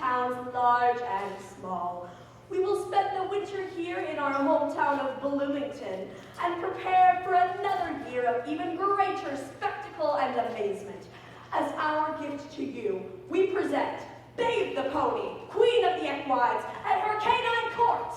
towns large and small. We will spend the winter here in our hometown of Bloomington and prepare for another year of even greater spectacle and amazement. As our gift to you, we present Babe the Pony, Queen of the Equines, and her canine court.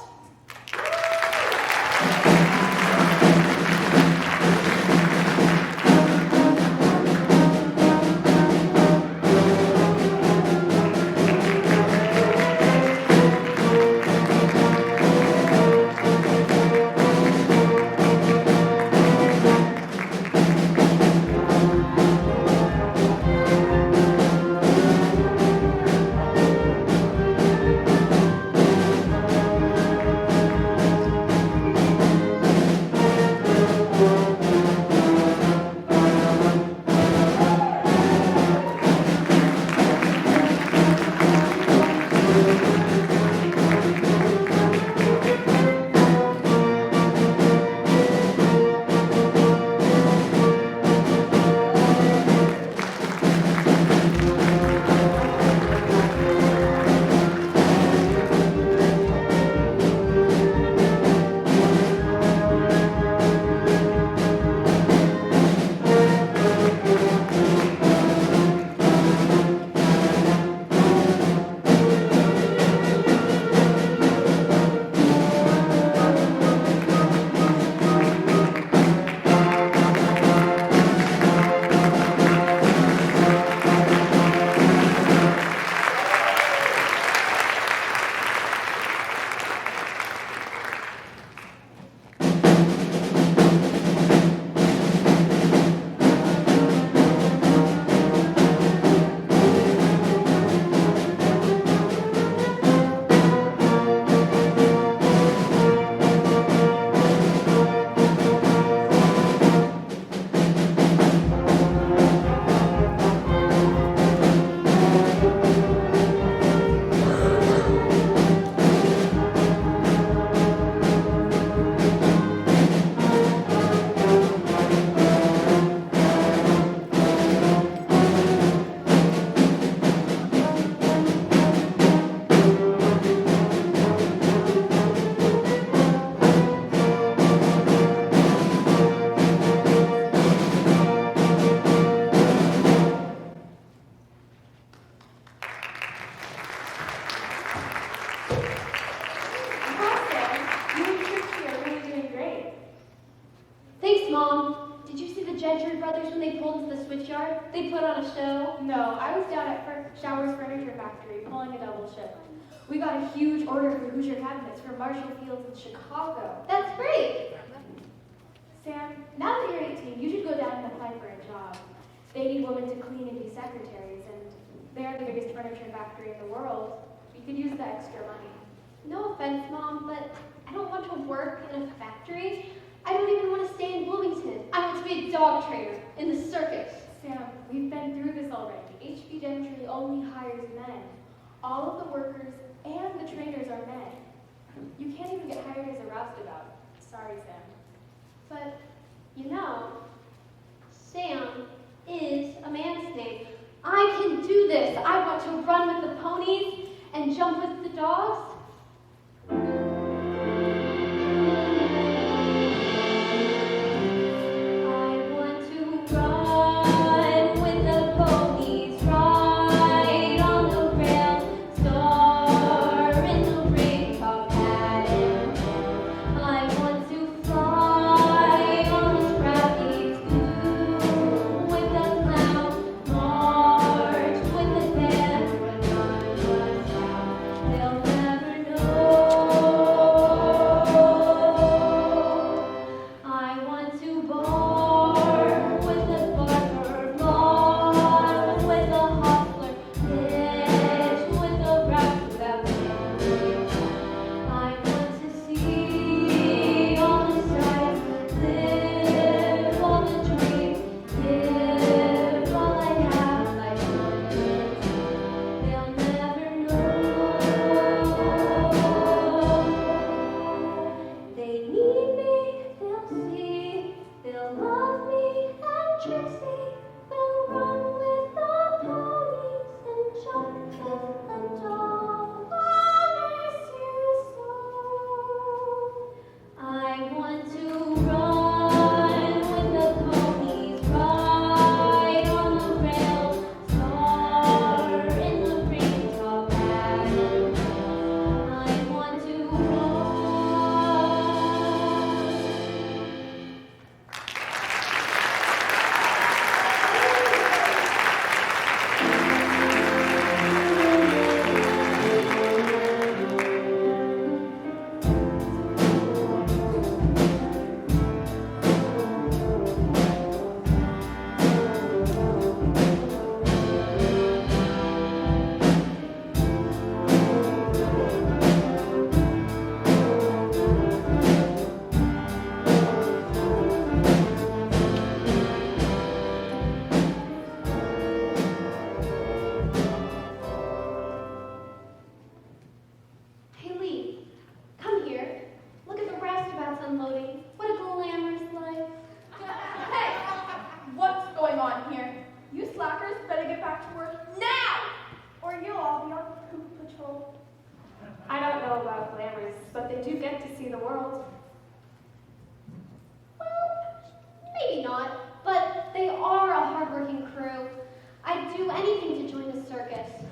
Mom, did you see the Gentry Brothers when they pulled into the switchyard? They put on a show. No, I was down at Shower's Furniture Factory pulling a double shift. We got a huge order for Hoosier cabinets from Marshall Fields in Chicago. That's great. Sam, now that you're 18, you should go down and apply for a job. They need women to clean and be secretaries, and they're the biggest furniture factory in the world. You could use the extra money. No offense, Mom, but I don't want to work in a factory. I don't even want to stay in Bloomington. I want to be a dog trainer in the circus. Sam, we've been through this already. HB Gentry only hires men. All of the workers and the trainers are men. You can't even get hired as a roustabout. Sorry, Sam. But, you know, Sam is a man's name. I can do this. I want to run with the ponies and jump with the dogs. They'll never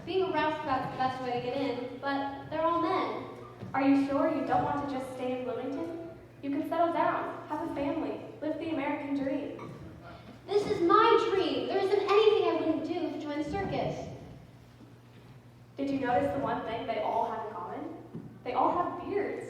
Being a roustabout's the best way to get in, but they're all men. Are you sure you don't want to just stay in Bloomington? You can settle down, have a family, live the American dream. This is my dream. There isn't anything I wouldn't do to join the circus. Did you notice the one thing they all have in common? They all have beards.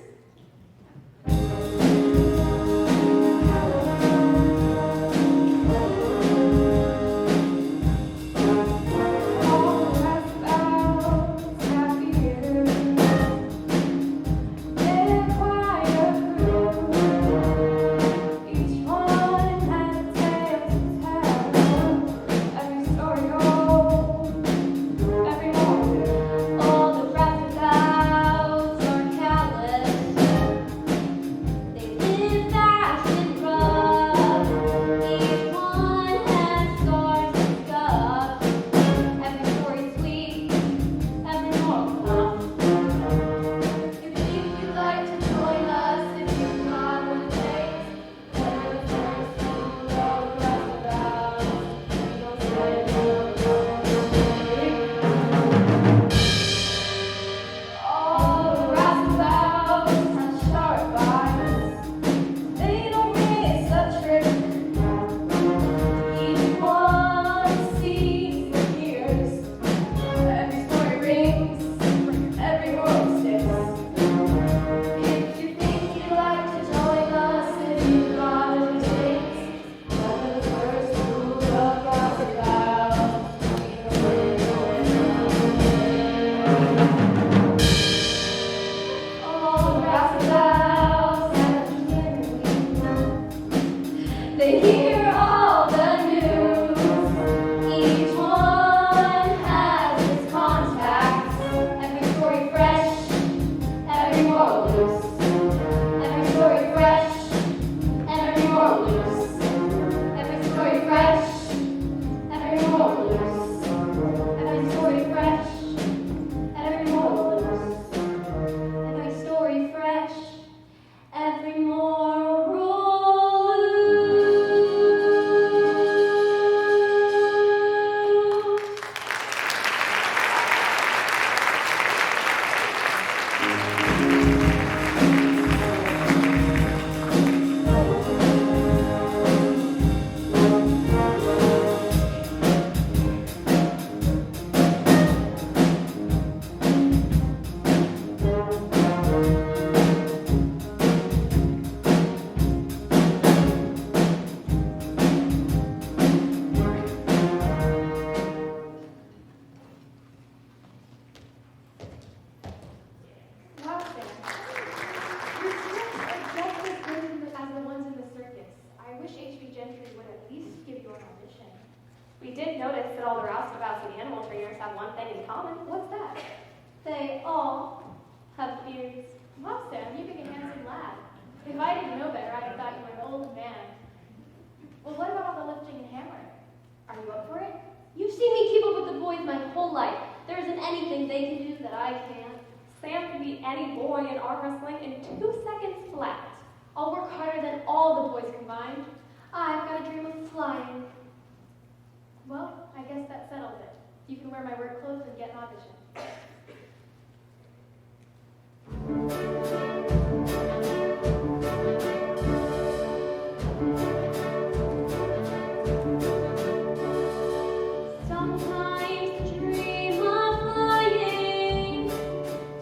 Gentry would at least give you an audition. We did notice that all the roustabouts and animal trainers have one thing in common. What's that? They all have beards. Well, Sam, you being a handsome lad. If I didn't know better, I'd have thought you were an old man. Well, what about all the lifting and hammering? Are you up for it? You've seen me keep up with the boys my whole life. There isn't anything they can do that I can't. Sam can beat any boy in arm wrestling in 2 seconds flat. I'll work harder than all the boys combined. I've got a dream of flying. Well, I guess that settles it. You can wear my work clothes and get an audition. Sometimes the dream of flying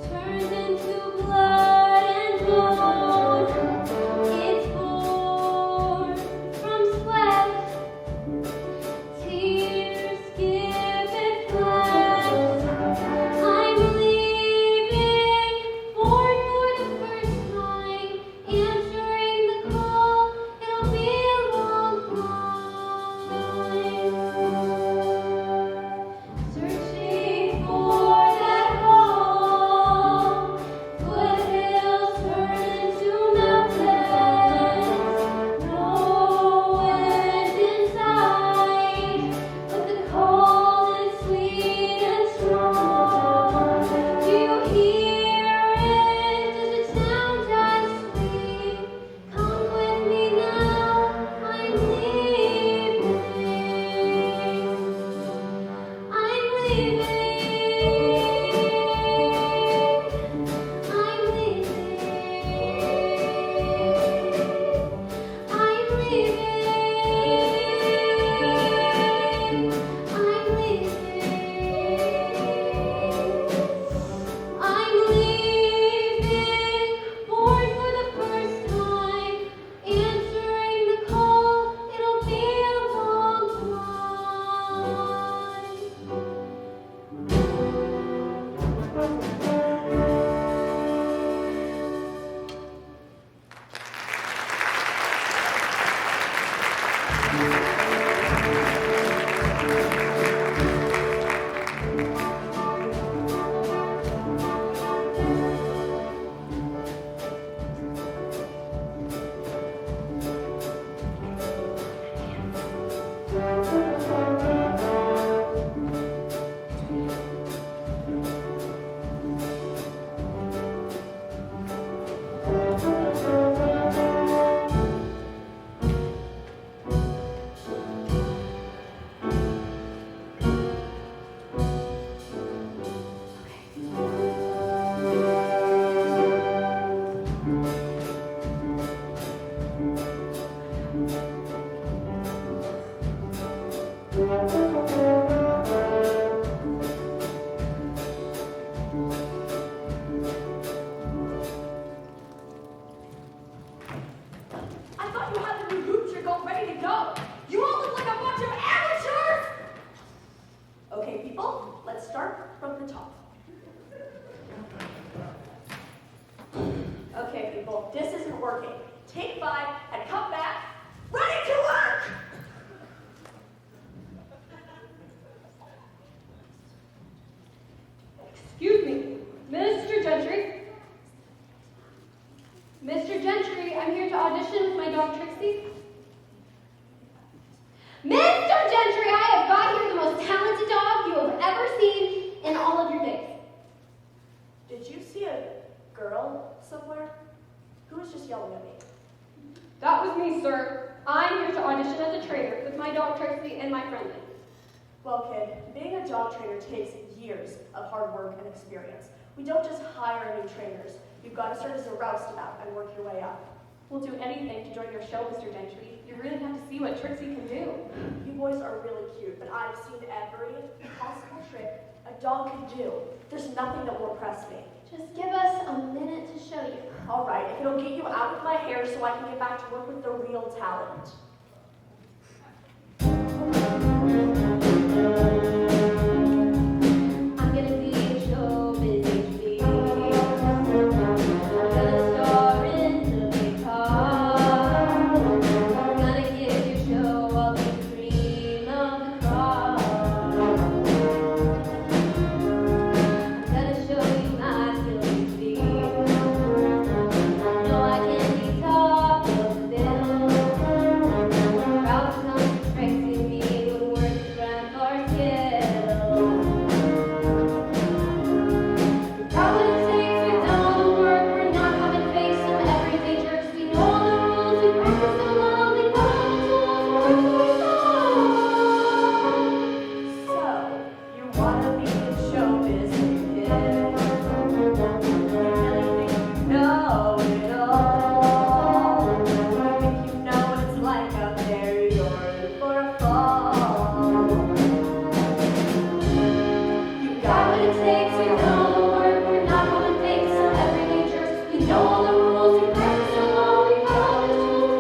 turns into blood and bone. It's born from sweat, tears, given flesh. I thought you had the new hoop trick all ready to go. You all look like a bunch of amateurs! Okay, people, let's start from the top. Okay, people, this isn't working. Take 5 and come back. Ready to work! Excuse me, Mr. Gentry. Mr. Gentry, I'm here to audition with my dog Trixie. Mr. Gentry, I have got here the most talented dog you have ever seen in all of your days. Did you see a girl somewhere? Who was just yelling at me? That was me, sir. I'm here to audition as a trainer with my dog Trixie and my friend Lynn. Well, kid, being a dog trainer takes years of hard work and experience. We don't just hire new trainers. You've got to start as a roustabout and work your way up. We'll do anything to join your show, Mr. Gentry. You really have to see what Trixie can do. You boys are really cute, but I've seen every possible trick a dog can do. There's nothing that will impress me. Just give us a minute to show you. All right, if it'll get you out of my hair so I can get back to work with the real talent. I'm gonna be in showbiz HD. I'm gonna star in the big part. I'm gonna give your show all the cream of the crop. I'm gonna show you my skills HD. No, I can't be top of the bill. Crowds come to Trixie me would work the grand bar skill. Got what it takes, we've done all the work, we're not coming face some everyday jerks. We know all the rules, we practice so long, we got all the tools, we're So, you wanna be in showbiz, kid? You really think you know it all? You think you know what it's like out there? You're in for a fall. You got what it takes, we've done all the work, we're not coming face some everyday jerks. We know all the rules, we practice so long, we got all the tools,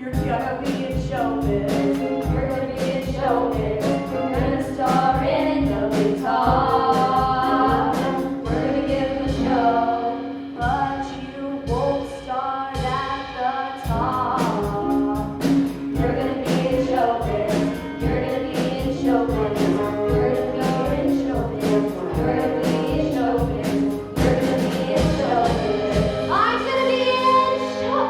You're gonna be in showbiz. You're gonna be in showbiz. You're gonna star in the big top. We're gonna give them a show, but you won't start at the top. You're gonna be in showbiz. You're gonna be in showbiz. You're gonna be in showbiz. You're gonna be in showbiz. You're gonna be in showbiz. I'm gonna be in show.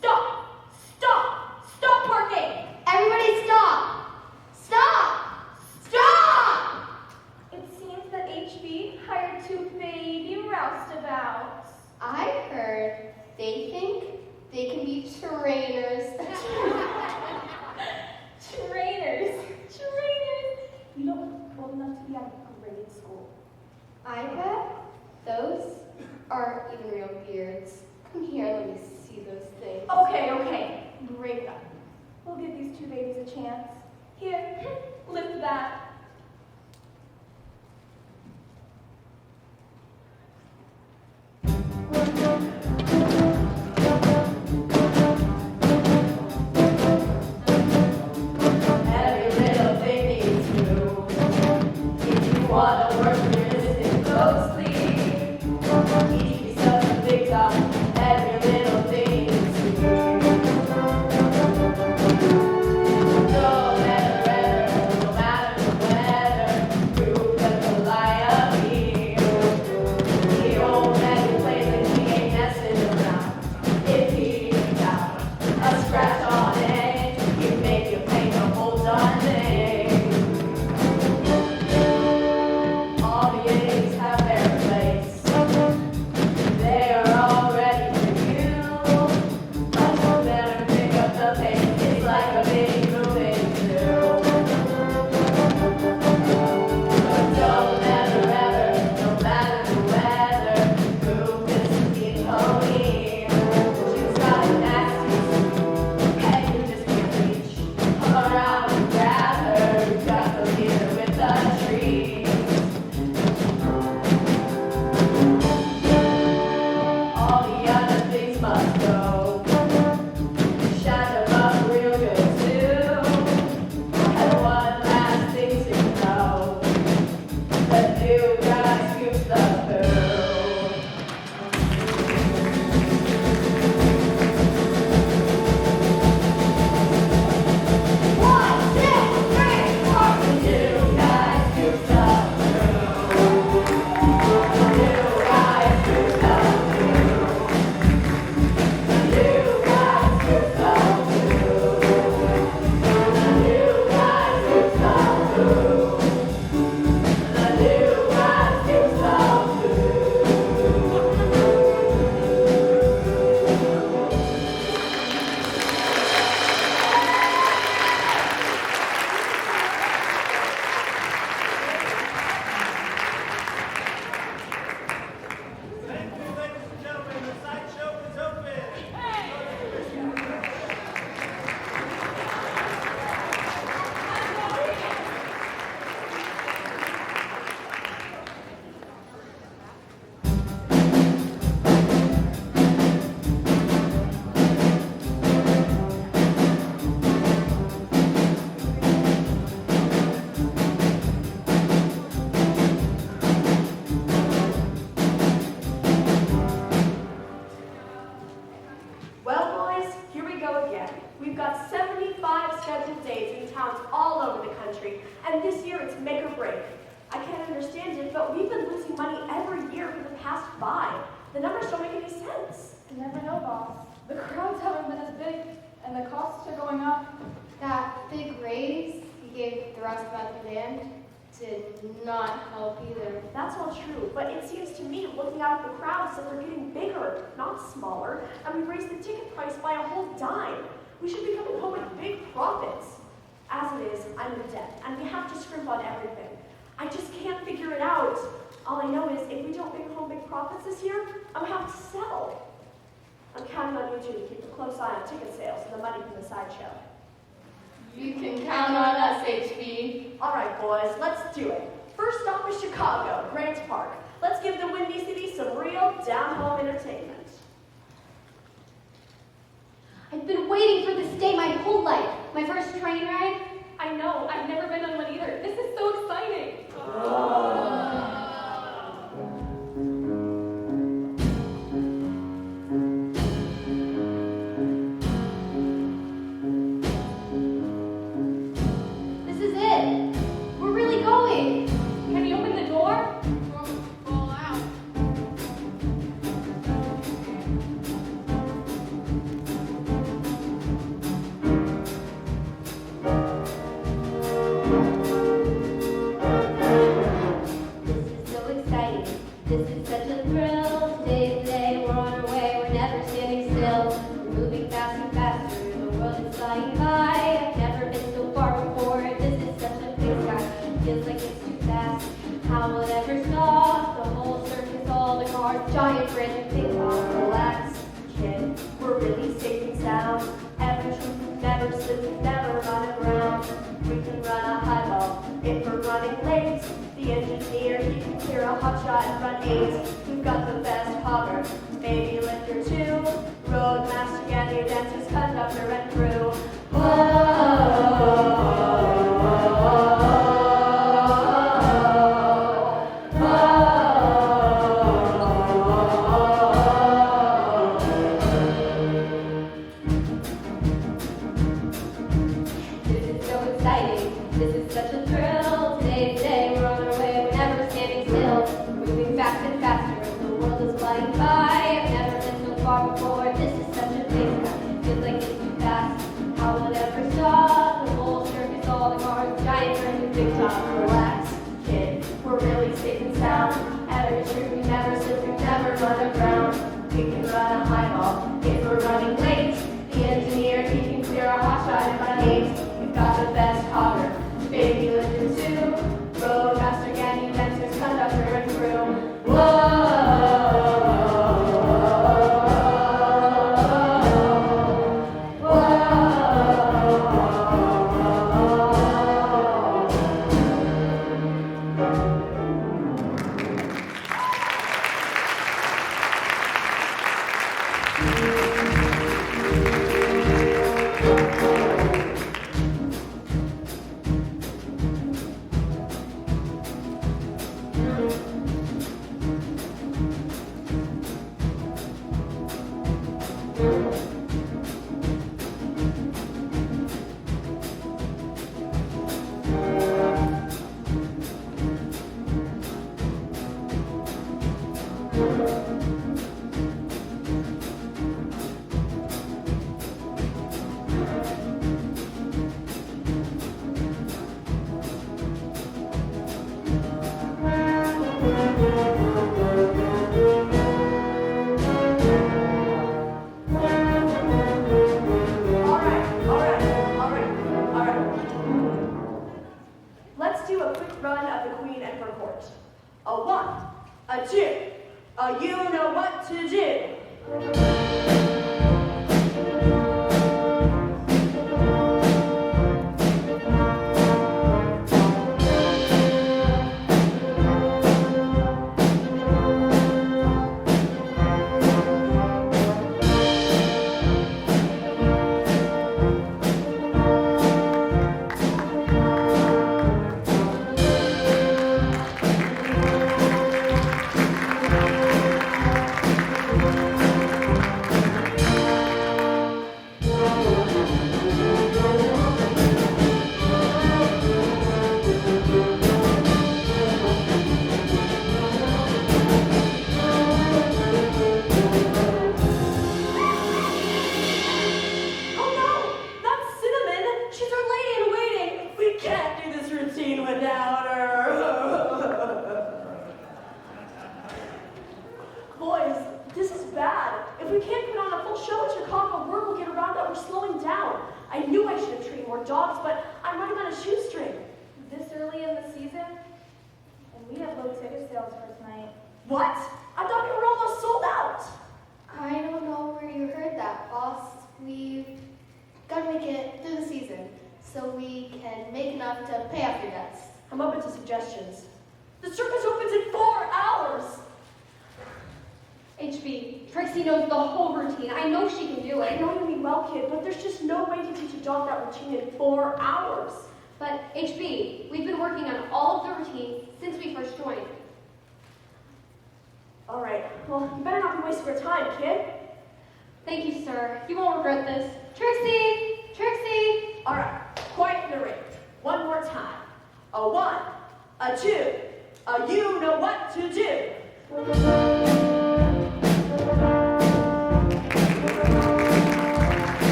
Stop! Stop! Stop working! Everybody stop! Stop! Stop! It seems that HB hired 2 baby roustabouts. I heard they think they can be trainers. Trainers. You don't look old enough to be out of grade school. I bet those aren't even real beards. Come here, let me see those things. Okay. Break up. We'll give these 2 babies a chance. Here, lift that. seems to me, looking out at the crowds, that they're getting bigger, not smaller, and we've raised the ticket price by a whole dime. We should be coming home with big profits. As it is, I'm in debt, and we have to scrimp on everything. I just can't figure it out. All I know is, if we don't make home big profits this year, I'm gonna have to sell. I'm counting on you two to keep a close eye on ticket sales and the money from the sideshow. You can count on us, HB. All right, boys, let's do it. First stop is Chicago, Grant Park. Let's give the Windy City some real down-home entertainment. I've been waiting for this day my whole life. My first train ride. I know, I've never been on one either. This is so exciting. This is it. We're really going. Can we open the door? Roll out. This is so exciting. This is such a thrill. Today, we're on our way. We're never standing still. We're moving fast and faster. The world is flying by. I've never been so far before. This is such a big sky. It feels like it's too fast. How will it ever stop? The whole circus, all the cars, giant bridge, big top. Relax, kid. We're really safe and sound. Never slip, never run aground. We can run a high ball if we're running late. The engineer, he can clear a hot shot and run 8. We've got the best hopper, maybe lifter 2. Roadmaster, Gandhi, dancers, conductor, and crew. This is so exciting. This is such a thrill. Today, we're on our way. We're never standing still. We're moving fast and faster. The world is flying by. I've never been so far before. This is such a big sky. Feels like it's too fast. How will it ever stop? The whole circus, all the cars, giant birds with big top. Relax, kid. We're really safe and sound. Ever true, we never slip, we never run aground. We can run a high ball if we're running late. The engineer, he can clear a hot shot and run 8. We've got the best hopper, baby lifter 2. Roadmaster, Gandhi, dancers, conductor, and crew. Let's do a quick run of the Queen and her court. A 1, a 2, a you know what to do. we can't put on a full show at Chicago. Word will get around that we're slowing down. I knew I should have trained more dogs, but I'm running on a shoestring. This early in the season? And we have low ticket sales for tonight. What? I thought we were almost sold out. I don't know where you heard that, boss. We've got to make it through the season so we can make enough to pay off your debts. I'm open to suggestions. The circus opens in 4 hours. HB, Trixie knows the whole routine. I know she can do I it. know you mean well, kid, but there's just no way to teach a dog that routine in 4 hours. But HB, we've been working on all of the routines since we first joined. All right, well, you better not be wasting your time, kid. Thank you, sir. You won't regret this. Trixie! Trixie! All right, quiet in the ring. One more time. A 1, a 2, a you know what to do.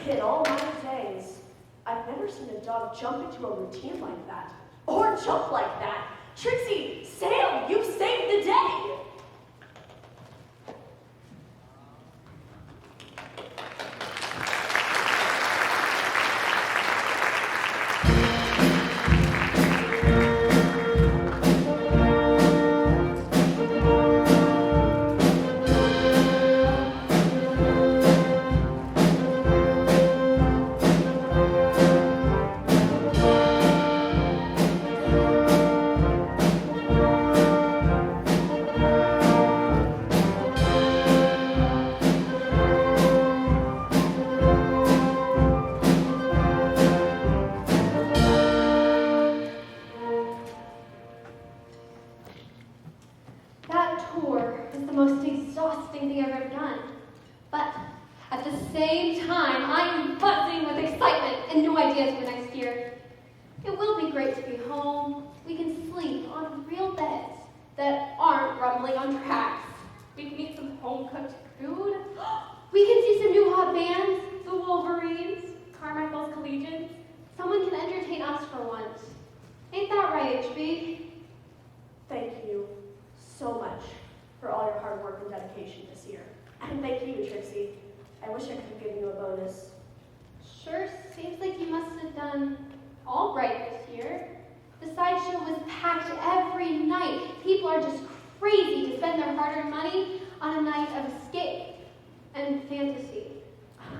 In all my days, I've never seen a dog jump into a routine like that. Or jump like that. Trixie, Sam, you've saved the day! That tour is the most exhausting thing I've ever done. But at the same time, I'm buzzing with excitement and new ideas for next year. It will be great to be home. We can sleep on real beds that aren't rumbling on tracks. We can eat some home-cooked food. We can see some new hot bands, the Wolverines, Carmichael's Collegians. Someone can entertain us for once. Ain't that right, HB? Thank you so much for all your hard work and dedication this year. And thank you, Trixie. I wish I could have given you a bonus. Sure seems like you must have done all right this year. The sideshow was packed every night. People are just crazy to spend their hard-earned money on a night of escape and fantasy.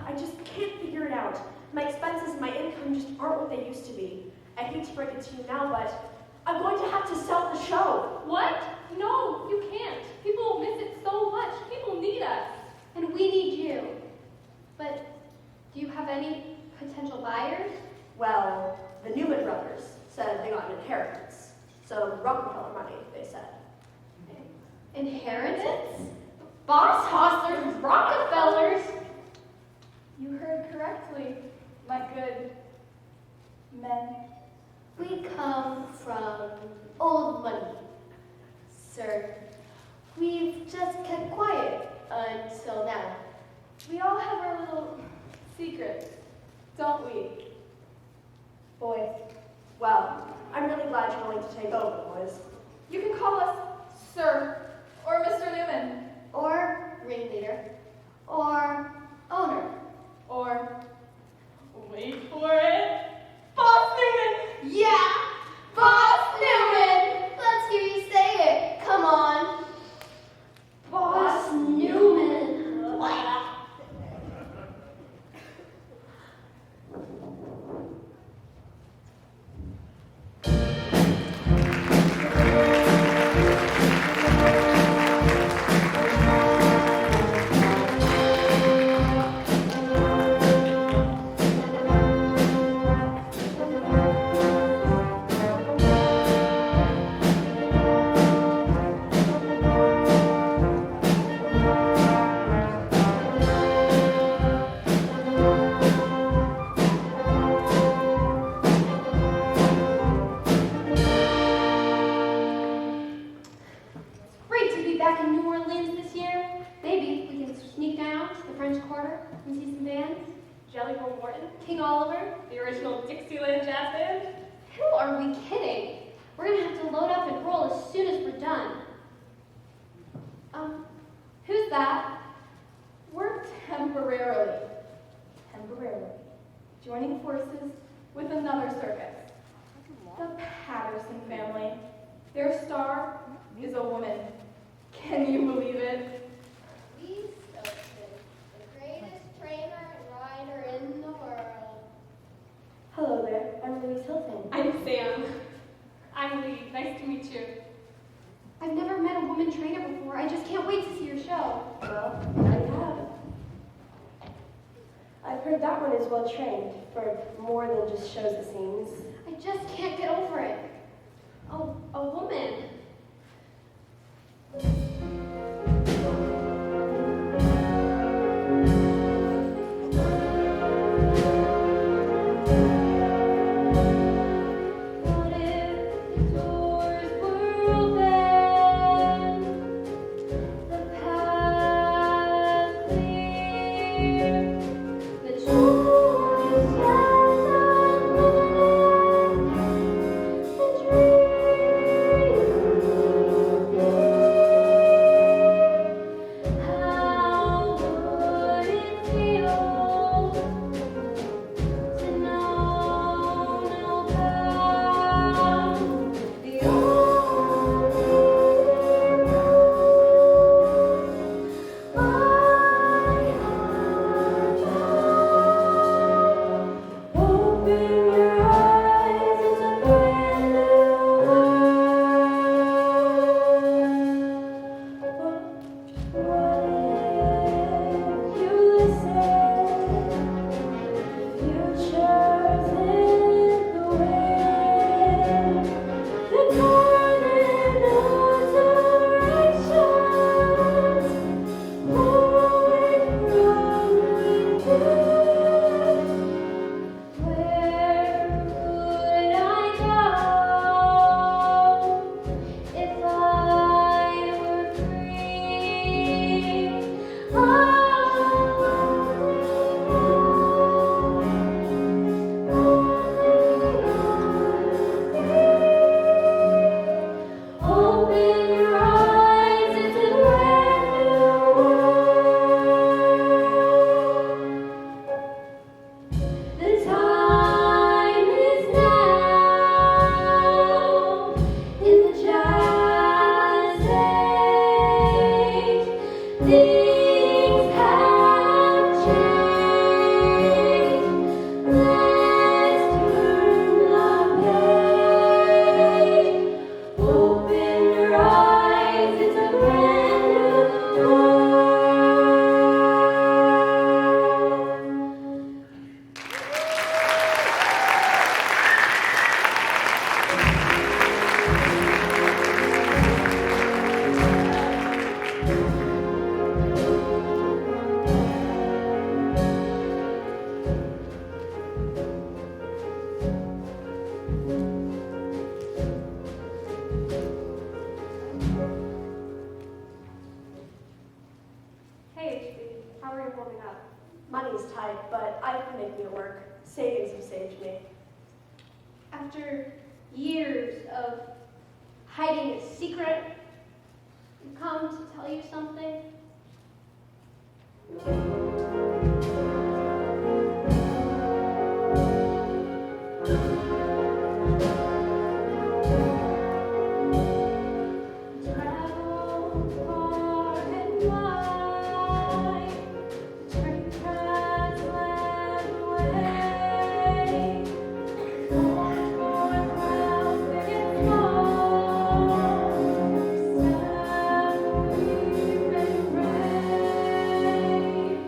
I just can't figure it out. My expenses and my income just aren't what they used to be. I hate to break it to you now, but I'm going to have to sell the show. What? No, you can't. People will miss it so much. People need us. And we need you. But do you have any potential buyers? Well, the Newman brothers said they got an inheritance. Some Rockefeller money, they said. Inheritance? Boss Hostlers, Rockefellers. You heard correctly, my good men. We come from old money, sir. We've just kept quiet until now. We all have our little secrets, don't we? Boys. Well, I'm really glad you're willing to take over, boys. You can call us Sir or Mr. Newman. Or ringleader. Or owner. Or, wait for it, Boss Newman! Yeah! Boss Newman! Let's hear you say it. Come on. Boss Newman. Jellyroll Morton, King Oliver? the original Dixieland Jazz Band. Who are we kidding? We're gonna have to load up and roll as soon as we're done. Who's that? We're temporarily joining forces with another circus, the Patterson family. Their star is a woman. Can you believe it? Lee Stokes, the greatest trainer and rider in the world. Hello there, I'm Louise Hilton. I'm Sam. I'm Lee. Nice to meet you. I've never met a woman trainer before. I just can't wait to see your show. Well, now you have. I've heard that one is well trained for more than just shows it seems. I just can't get over it. Oh, a woman. What if the doors were open, the path clear, the choice unlimited, the dream how would it feel to know now found the only I have found. Open your eyes, it's a brand new world. What if you listen? Future's in the wind. The cardinal directions moving from within. Where would I go if I were free? Open your eyes, it's a brand new world. The time is now in the jazz age. Things have changed. Let's turn the page. Open your eyes, it's a brand new world. Hey, HB. How are you holding up? Money's tight, but I've been making it work. Savings have saved me. After years of hiding a secret, I've come to tell you something. Travel far and wide, turning paths led away. For crowds big and small, sad, we've been brave.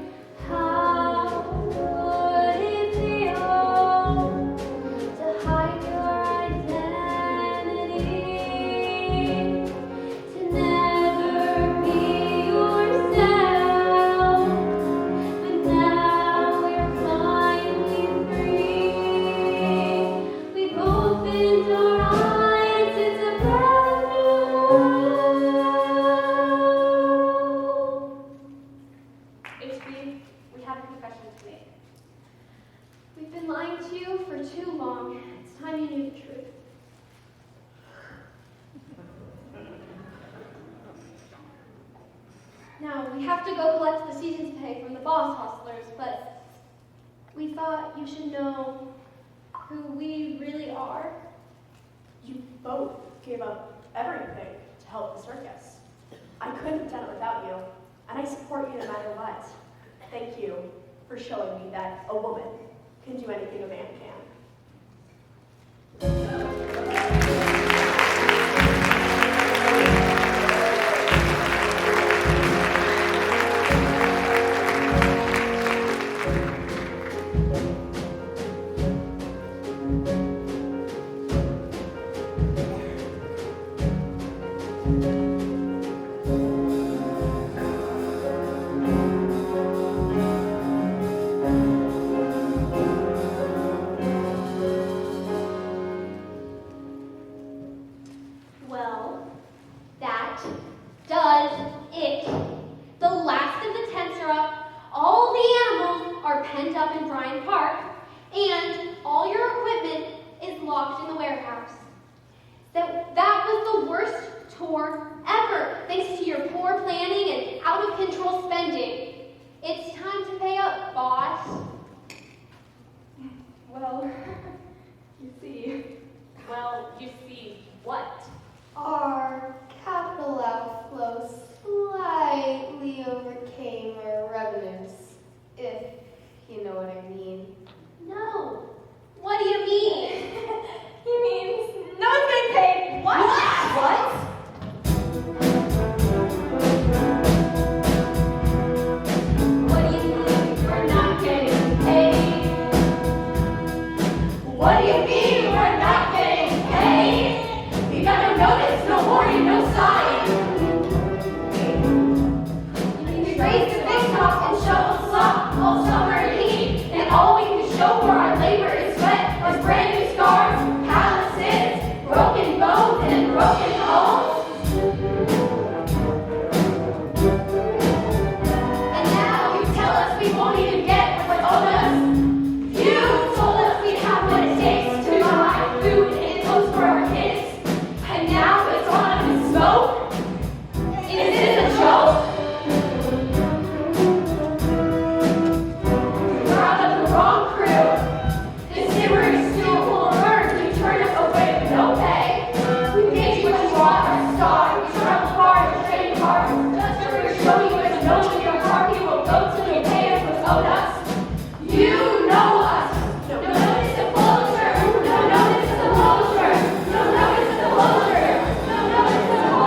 we have to go collect the season's pay from the boss hustlers, but we thought you should know who we really are. You both gave up everything to help the circus. I couldn't have done it without you, and I support you no matter what. Thank you for showing me that a woman can do anything a man can. Well, that does it. The last of the tents are up, all the animals are penned up in Bryant Park, and all your equipment is locked in the warehouse. That was the worst tour ever, thanks to your poor planning and out-of-control spending. It's time to pay up, boss. Well, you see. Well, you see what? Our capital outflow slightly overcame our revenues, if you know what I mean. No. What do you mean? He means no one's getting paid. What? What? What do you mean we're not getting paid? What do you mean we're not getting paid? We got no notice, no warning, no sign. We raise the big top and shovel slop all summer and heat, and all we can show for our labor is sweat, is brand new scars, calluses, broken bones, and broken homes. And now you tell us we won't even get what's owed us. You told us we'd have what it takes to buy food and clothes for our kids, and now it's all up in smoke? Is this a joke? We're out of the wrong crew. This simmer is still full of burn. You turned us away with no pay. We paid you what you want, our star. We traveled far in train cars. Just to show you as no one in your heart. You will go till you pay us what's owed us. You know us. No notice of closure. No notice of closure. No notice of closure. No notice of closure.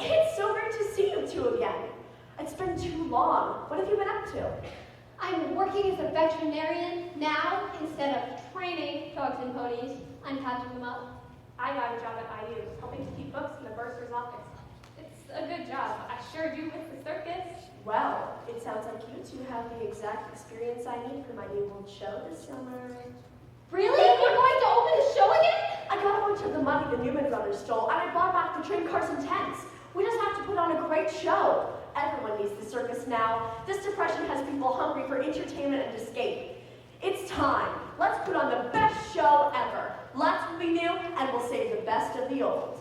It's so great to see you two again. It's been too long. What have you been up to? I'm working as a veterinarian now instead of training dogs and ponies. I'm patching them up. I got a job at IU, helping to keep books in the bursar's office. It's a good job. I sure do miss the circus. Well, it sounds like you two have the exact experience I need for my new world show this summer. Really? We're going to open the show again? I got a bunch of the money the Newman brothers stole, and I bought back the train cars and tents. We just have to put on a great show. Everyone needs the circus now. This depression has people hungry for entertainment and escape. It's time. Let's put on the best show ever. Let's be new, and we'll save the best of the old.